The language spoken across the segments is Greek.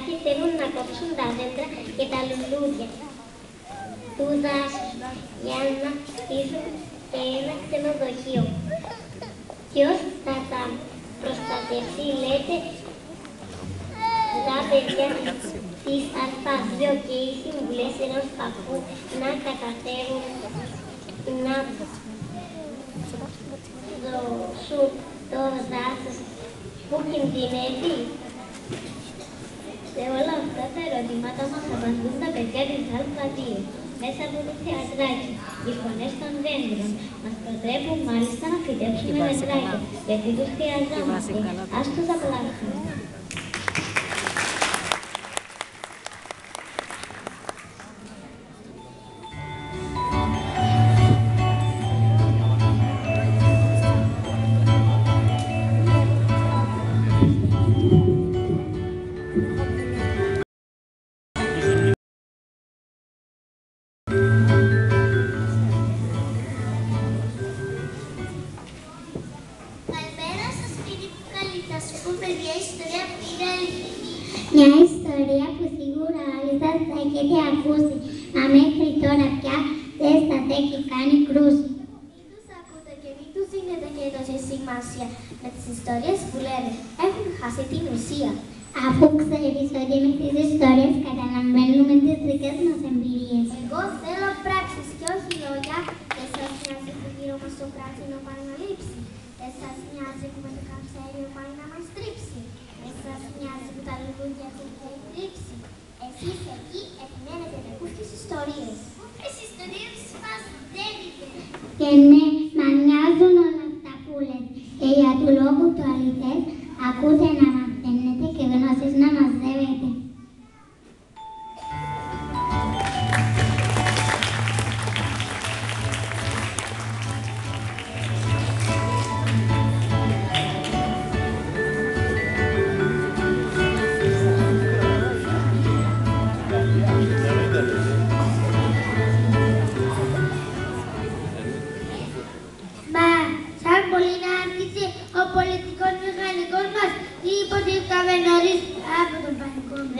κάποιοι θέλουν να κόψουν τα δέντρα και τα λουλούδια του δάσους για να χτίσουν και ένα ξενοδοχείο. Ποιος θα τα προστατευτεί, λέτε, τα παιδιά της Α2 και οι συμβουλές ενός παππού να καταφέρουν να δώσουν το δάσος που κινδυνεύει. Σε όλα αυτά τα ερωτήματα μας απαντούν τα παιδιά της Α2 μέσα από το θεατράκι. Οι φωνές των δέντρων μας προτρέπουν μάλιστα να φυτέψουμε δέντράκια, γιατί τους χρειαζόμαστε. Ας τους απολαύσουμε. Μια ιστορία που σίγουρα όλοι σας θα έχετε ακούσει, μα μέχρι τώρα πια δεν σας έχει κάνει κρούση. Μην τους ακούτε και μην τους δίνετε και τόση σημασία με τις ιστορίες που λένε, έχουν χάσει την ουσία. Αφού ξέρεις ότι με τις ιστορίες καταλαβαίνουμε τις δικές μας εμπειρίες. Εγώ θέλω πράξεις και όχι λόγια. Δεν σας νοιάζει που γύρω μας το πράσινο πάει να λείψει. Δεν σας νοιάζει που με το καψέλιο πάει να μας τρίψει. Δεν σας νοιάζει που τα λουλούδια έχουν τρίψει. Εσείς εκεί επιμένετε να ακούς τις ιστορίες. Τις ιστορίες μας δεν είναι. Και ναι, μα μοιάζουν όλα αυτά που λέτε. Και για του λόγου του αληθές ακούτε να μαθαίνετε και γνώσεις να μαζεύετε.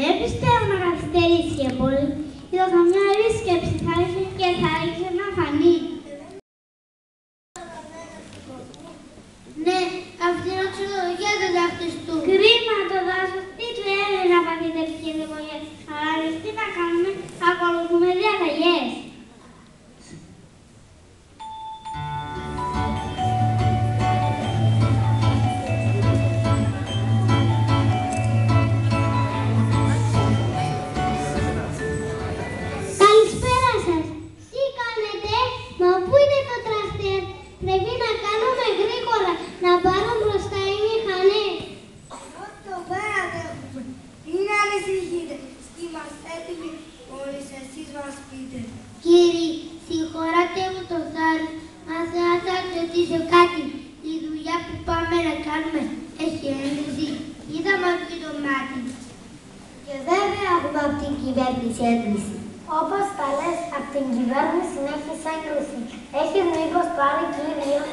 Δεν πιστεύω να καθυστερήσει και πολύ. Είδα καμιά επίσκεψη θα ήρθε και θα ήρθε να φανεί. Ναι, αυτή είναι ξενοδοχεία δεν θα χτιστούν. Κρίμα το δάσος, τι θέλει να παθητεύσει και δημιουργία. Αλλά εμείς τι να κάνουμε, ακολουθούμε διαταγές. Κύριοι, συγχωράτε μου το θάρρος, μας θα σας ρωτήσω κάτι. Η δουλειά που πάμε να κάνουμε έχει έγκριση ή θα μας πει το μάτι. Και βέβαια έχουμε από την κυβέρνηση έγκριση. Όπως τα λες, από την κυβέρνηση έχεις έγκριση. Έχεις μήπως πάρει κύριο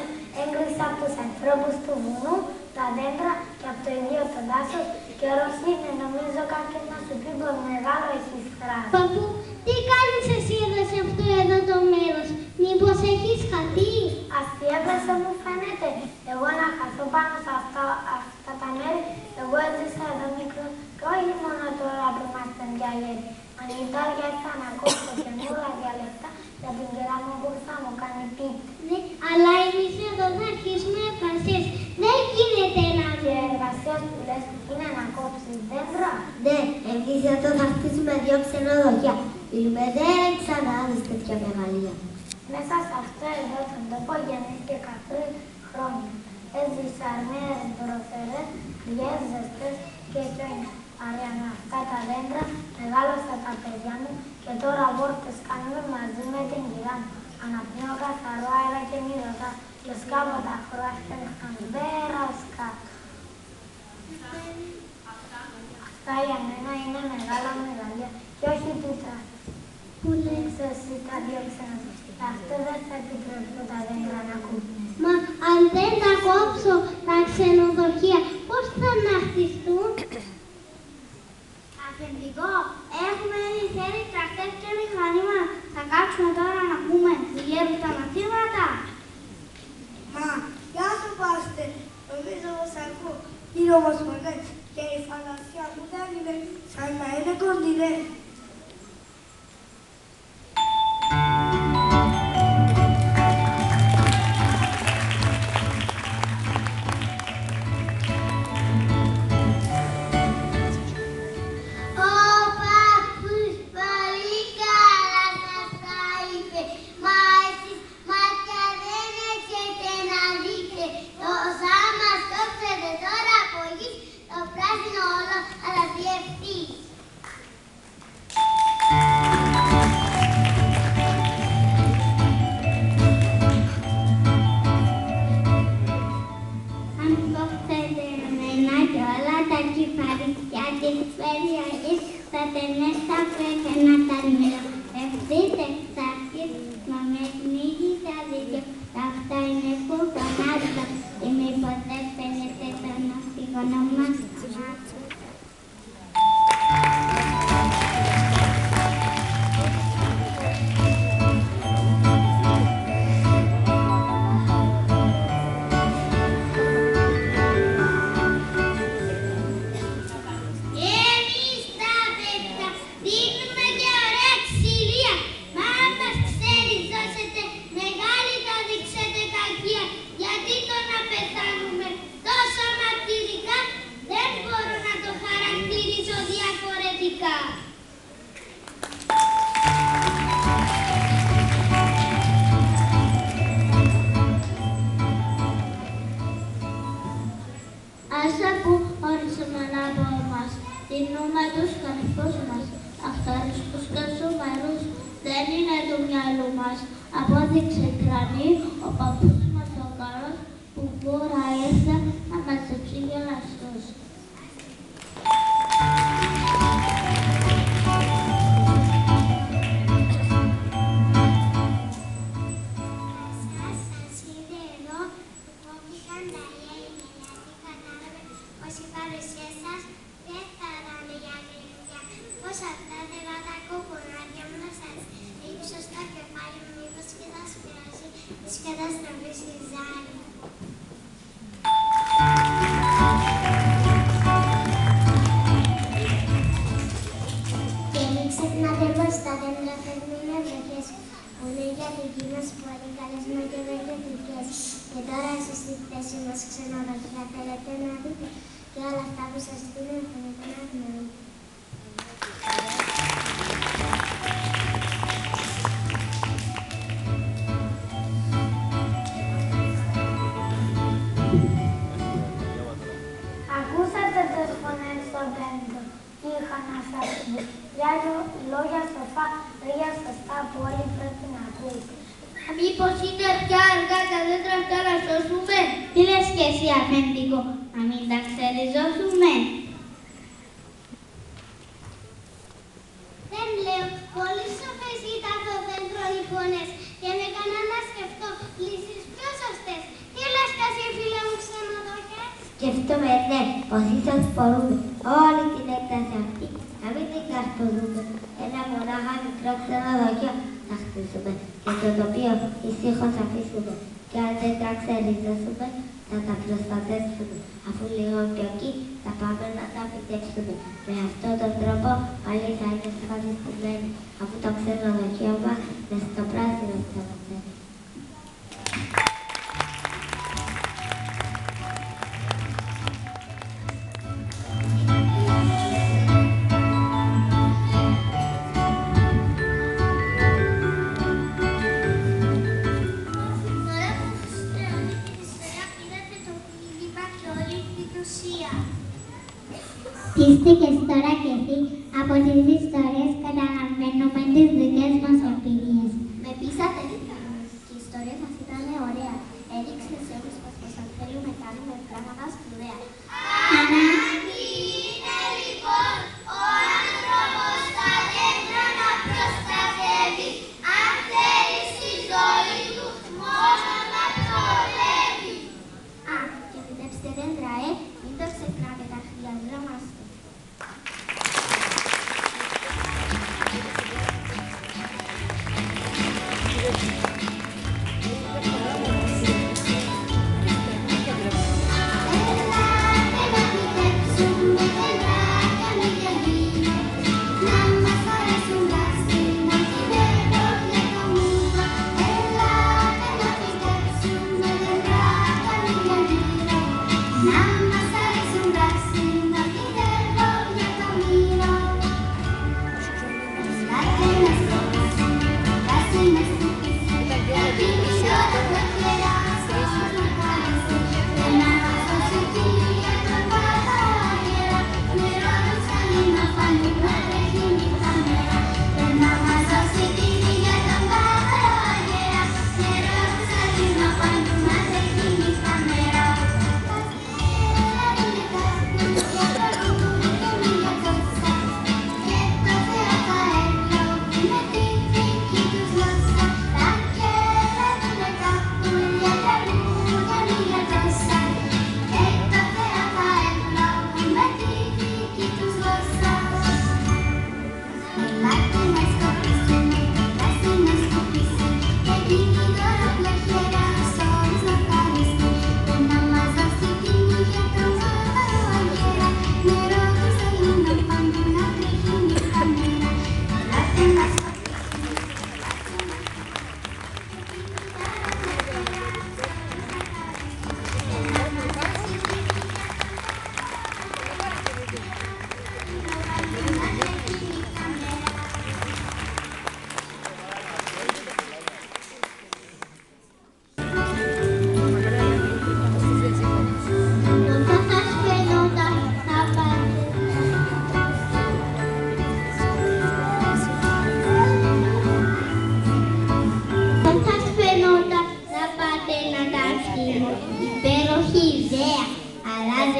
έγκριση από τους ανθρώπους του βουνού, τα δέντρα και από το ίδιο το δάσος? Και Ρωσίνε, νομίζω κάποιος να σου πει πως μεγάλο έχεις φράσει. Παππού, τι κάνεις εσύ εδώ σε αυτό εδώ το μέρος, μήπως έχεις χαθεί? Αστείευεσαι μου φαίνεται. Εγώ να χαθώ πάνω σε αυτά τα μέρη. Εγώ έζησα εδώ μικρό και όχι μόνο τώρα που είμαστε διαγέροι. Ανιτάρια ήρθα να κόψω καινούργια διαλεκτά για την κερά μου που θα μου κάνει πίτι. Ναι, αλλά εμείς εδώ θα αρχίσουμε εργασίες. Δεν γίνεται να Και εργασίες που λες είναι να κόψεις δέντρα. Ναι, εμείς εδώ θα χτίσουμε 2 ξενοδοχεία. Φίλουμε δεν ξανάδεις τέτοια μεγαλεία. Μέσα σε αυτό εδώ τον τόπο γεννήθηκα 3 χρόνια. Έζησα νέες δροσερές, γιες ζεστές και χιόνια. Αριανά αυτά τα δέντρα, μεγάλωσα τα παιδιά μου και τώρα βόρτες κάνουμε μαζί με την κυρά μου. Αναπνέω καθαρό αέρα και μυρωδά και σκάβω τα χρώματα χαμβέρας κάτω. Αυτά για μένα είναι μεγάλα μεγαλεία και όχι τούτα. Πού λες εσύ τα 2 ξενοδοχεία? Αυτό δεν θα επιτρέψω τα δέντρα να κόψουν. Μα αν δεν τα κόψω τα ξενοδοχεία, πώς θα να χτιστούν? έχω γύρω μας μονές και η φαντασία μου δεν είναι σαν να είναι κοντινέ. Ακούσατε τις φωνές των τέντων και είχαν να σας πούν λόγια σοφά, λόγια σωστά που όλοι πρέπει να ακούτε. Μήπως είναι πια αργά τα δέντρα αυτά να σώσουμε? Τι λες και εσύ, αφεντικό, να μην τα ξεριζώσουμε? Δεν λέω, πολύ σοφές ήταν το δέντρο οι φωνές και με έκαναν να σκεφτώ λύσεις πιο σωστές. Τι λες και εσύ, φίλε μου ξενοδοχές? Σκεφτούμε, ναι, πως ίσως μπορούμε όλη την έκταση αυτή να μην την καρποδούμε. Ένα μονάχα μικρό ξενοδοχείο θα χτίσουμε και το τοπίο ησύχως αφήσουμε. Και αν δεν τα ξεριζώσουμε, θα τα προστατεύσουμε. Αφού λίγο πιο εκεί θα πάμε να τα φυτέψουμε. Με αυτόν τον τρόπο όλοι θα είναι ευχαριστημένοι, αφού το ξενοδοχείο μας μες στο πράσινο θα αναφέρει. Πίστηκες τώρα κι εσύ, από τις ιστορίες καταλαβαίνουμε τις δικές μας εμπειρίες. Με πείσατε και η ιστορία σας ήταν ωραία. Έδειξε σε όλους μας πως αν θέλουμε κάνουμε πράγματα σπουδαία. Ανάγκη είναι λοιπόν ο άνθρωπος τα δέντρα να προστατεύει. Αν θέλει στη ζωή του μόνο να προλεύει. Α, και φυτέψτε δέντρα, μην το ξεχνάτε, τα χρειαζόμαστε. Έλα!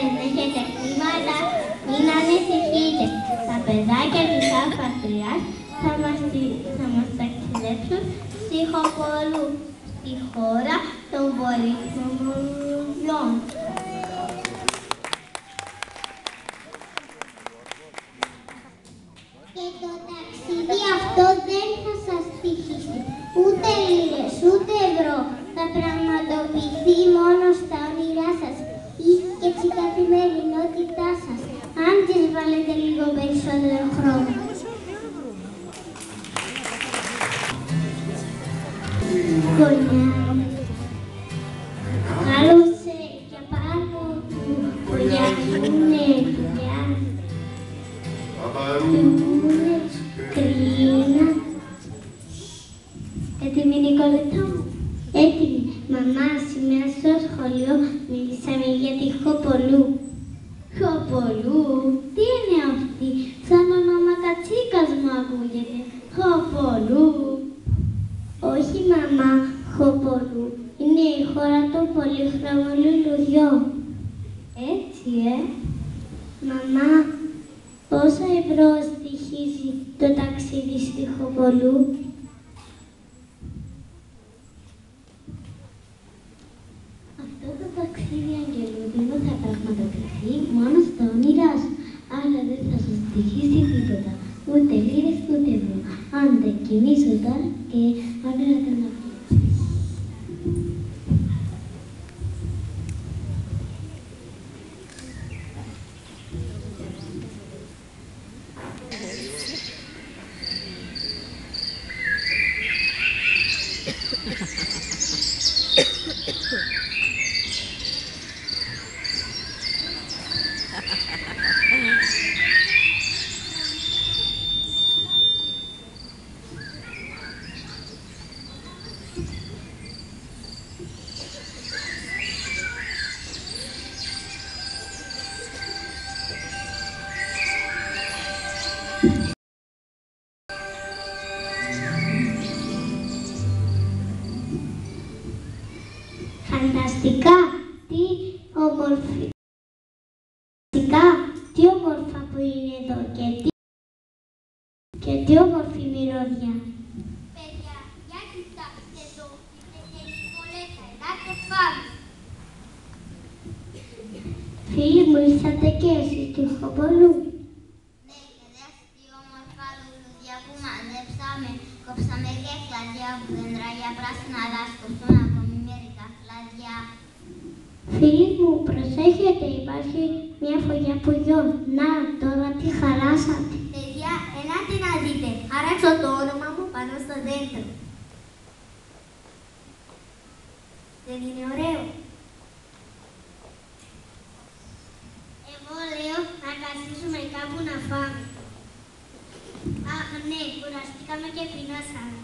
δεν έχετε κλίματα, μην ανησυχείτε. Τα παιδάκια της Αλφα-3 θα μας ταξιδέψουν στη Χοπολού, στη χώρα των βοηθομολών. Και το ταξίδι αυτό δεν θα σας τύχει ούτε λίρες, ούτε ευρώ. Θα πραγματοποιηθεί μόνο στα όνειρά σας ή και στην καθημερινότητά σας, αν τις βάλετε λίγο περισσότερο χρόνο. Γωνιά, κάλωσε για πάνω του, βουλιάζουνε δουλειά, τούνε, κρίνα. Έτοιμη Νικολετό μου? Έτοιμη. Μαμά, σήμερα στο σχολείο μιλήσαμε για τη Χοπολού. Χοπολού, τι είναι αυτή? Σαν όνομα κατσίκας μου ακούγεται. Χοπολού. Όχι μαμά, Χοπολού. Είναι η χώρα των πολύχρωμων λουλουδιών. Έτσι, Μαμά, πόσα ευρώ στοιχίζει το ταξίδι στη Χοπολού? Αυτό το ταξίδι, αγγελούδι μου, θα πραγματοποιηθεί μόνο στα όνειρά σου. Άρα δεν θα σου στοιχήσει τίποτα. Ούτε λίρες, ούτε ευρώ. Αν δεν κινήσω τώρα και όνειρα δεν αφήνω. Φανταστικά, τι όμορφα που είναι εδώ και τι όμορφη μυρωδιά. Παιδιά, για κοιτάξτε εδώ, είναι και η Νικολέτα, ελάτε πάμε. Φίλοι μου, ήρθατε και εσείς στη Χοπολού? Ναι, και δες τι όμορφα λουλουδιά που μαζέψαμε. Κόψαμε και κλαδιά από δέντρα για πράσινα λάσκοψον ακόμη μερικά κλαδιά. Φίλοι μου, προσέχετε, υπάρχει μια φωλιά πουλιών. Να, τώρα τι χαράσατε. Παιδιά, ελάτε να δείτε. Άραξα το όνομα μου πάνω στο δέντρο. Δεν είναι ωραίο? Εγώ λέω να καθίσουμε κάπου να φάμε. Αχ, ναι, κουραστήκαμε και πεινάσαμε.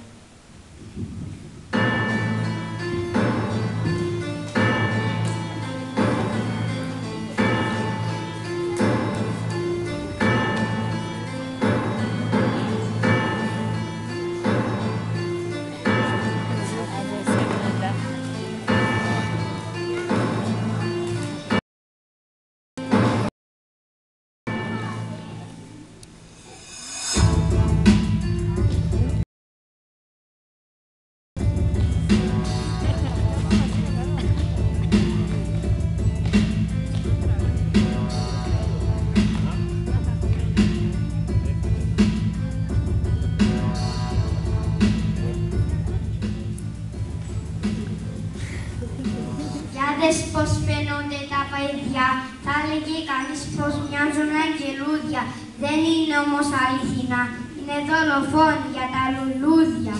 Δες πως φαίνονται τα παιδιά, θα έλεγε κανείς πως μοιάζουν αγγελούδια. Δεν είναι όμως αληθινά, είναι δολοφόνια τα λουλούδια.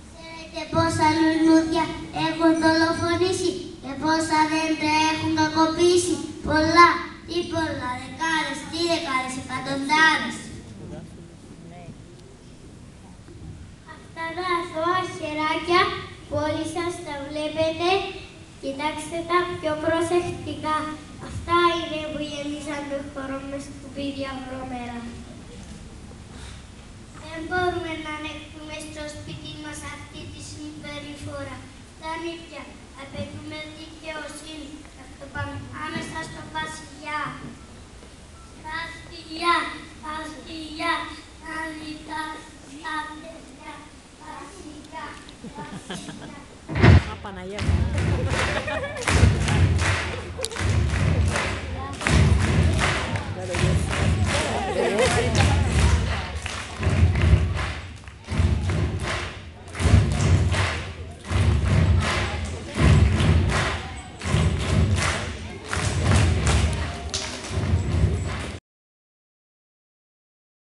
Ξέρετε πόσα λουλούδια έχουν δολοφονήσει και πόσα δέντρα έχουν κακοποιήσει? Πολλά, τι πολλά, δεκάδες, τι δεκάδες, εκατοντάδες. Αυτά τα αθώα χεράκια που όλοι σας τα βλέπετε, κοιτάξτε τα πιο προσεκτικά. Αυτά είναι που γεμίζαν το χώρο με σκουπίδια βρώμερα. Δεν μπορούμε να ανεχτούμε στο σπίτι μας αυτή τη συμπεριφορά. Τα νύχια απαιτούμε δικαιοσύνη. άμεσα στο βασιλιά. Βασιλιά, βασιλιά, να ζητάς στα παιδιά, βασιλιά, βασιλιά. Παναγία.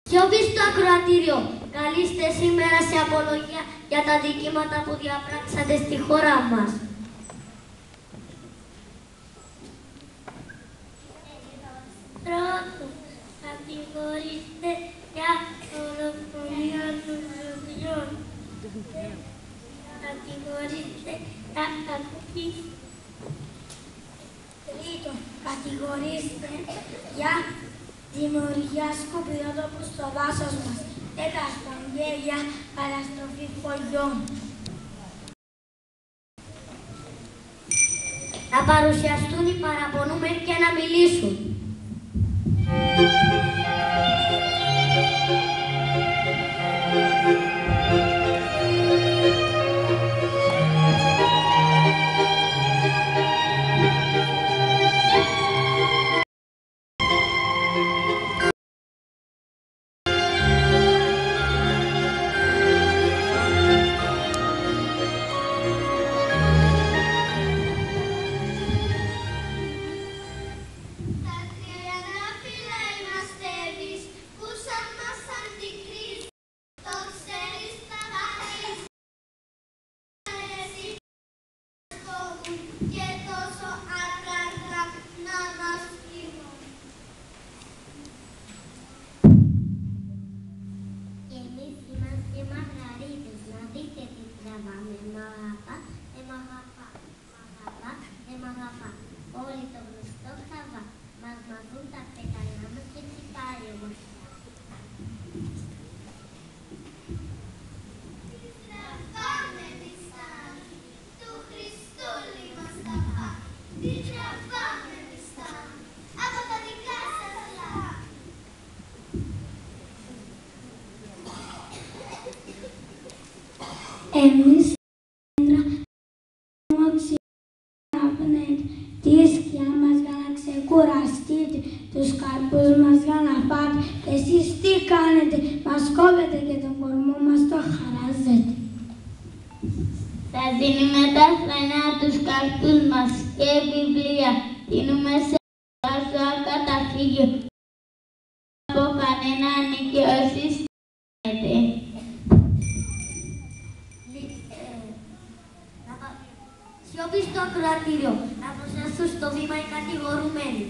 Σιωπή στο ακροατήριο. Καλείστε σήμερα σε απολογία για τα δικήματα που διαπράξατε στη χώρα μας. Πρώτον, κατηγορείστε για δολοφονία των ζωδιών. Κατηγορείστε για κακή. Τρίτον, κατηγορείστε για δημιουργία σκουπιδότοπου στο δάσος μας. Τέταρτον, για καταστροφή φωλιών. Να παρουσιαστούν οι παραπονούμενοι και να μιλήσουν. Όλοι το γνωστό χαβά, μας μαθούν τα πεταλά μας και τσιπάρια μας. Τραβάμε μισθάνη, του Χριστούλη μας τα πά. Τι τραβάμε μισθάνη, από τα δικά σας λά. Εμείς τη σκιά μας για να ξεκουραστείτε, τους καρπούς μας για να πάτε. Εσείς τι κάνετε, μας κόβετε και τον κορμό μας το χαράζετε. Θα δίνουμε τα φρενά τους καρπούς μας και βιβλία. Δίνουμε σε ζώα καταφύγιο. Από κανένα νοικιώσεις κάνετε. Σιωπή στο ακροατήριο. Να προσθέσουν στο βήμα οι κατηγορουμένοι.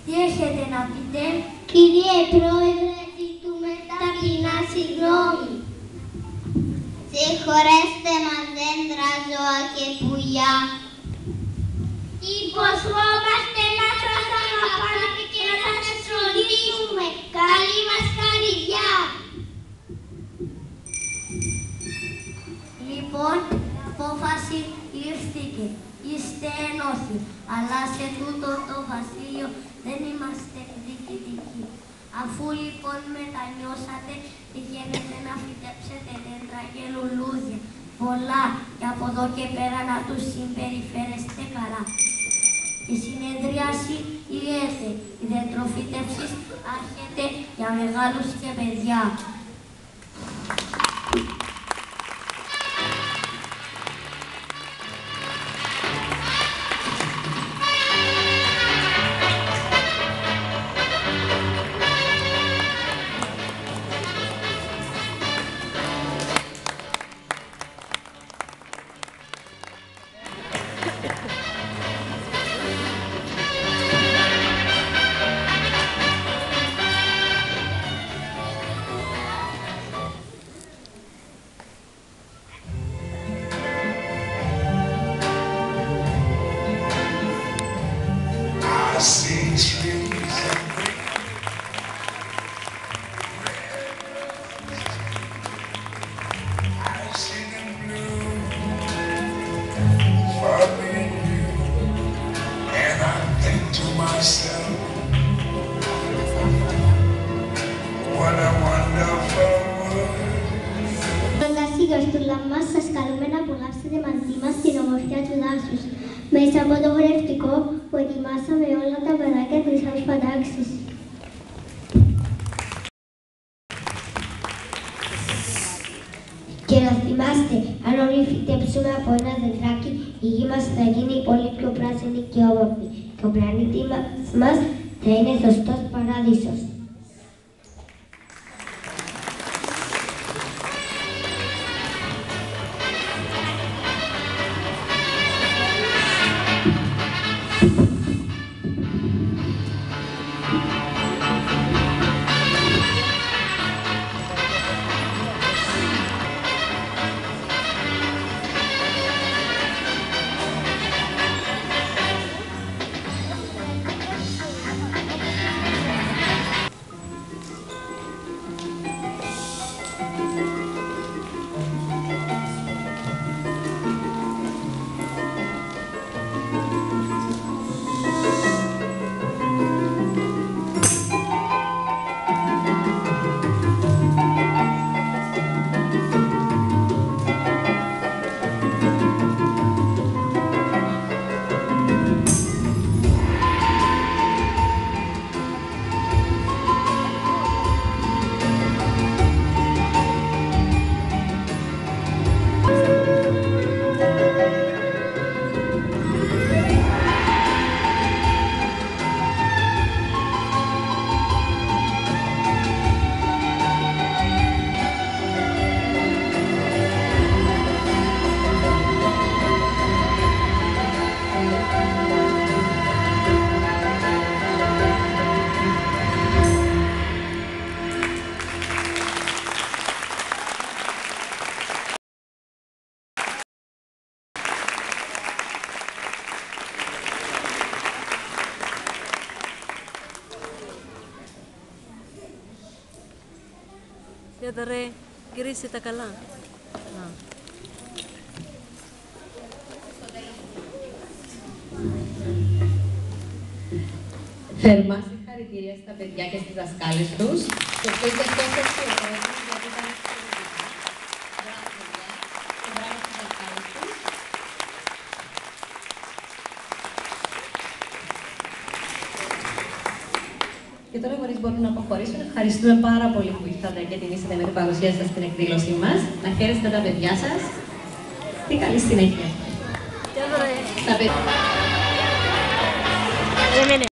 Τι έχετε να πείτε? Κύριε Πρόεδρε, ζητούμε ταπεινά συγγνώμη. Συγχωρέστε μας δέντρα, ζώα και πουλιά. Υποσχόμαστε να σας αγαπάμε και να σας φροντίσουμε. Καλή μας χαριδιά. Λοιπόν, η απόφαση λήφθηκε. Είστε ένοχοι, αλλά σε τούτο το βασίλειο δεν είμαστε διοικητικοί. Αφού λοιπόν μετανιώσατε, πηγαίνετε να φυτέψετε δέντρα και λουλούδια. Πολλά και από εδώ και πέρα να τους συμπεριφέρεστε καλά. Η συνεδρίαση λύεται. Η δεντροφύτευση άρχεται για μεγάλους και παιδιά. σας καλούμε να απολαύσετε μαζί μας την ομορφιά του δάσους, μέσα από το χορευτικό που ετοιμάσαμε όλα τα παιδάκια της Αλφαντάξης. Και να θυμάστε, αν όλοι φυτέψουμε από ένα δεντράκι, η γη μας θα γίνει πολύ πιο πράσινη και όμορφη και ο πλανήτης μας θα είναι σωστός παράδεισος. Είδα ρε, γυρίσε τα καλά. Θερμά συγχαρητήρια στα παιδιά και στις δασκάλες τους. Και αυτό είναι τόσο αξιοπρέπεια γιατί ήταν εξαιρετικά. Μπράβο παιδιά και μπράβο στις δασκάλες τους. Και τώρα χωρίς μπορούν να αποχωρήσουν. Ευχαριστούμε πάρα πολύ που ήρθατε και τιμήσατε με την παρουσία σας στην εκδήλωσή μας. Να χαίρεστε τα παιδιά σας. Τι καλή συνέχεια. Γεια ρε. Στα παιδιά. Εμένα.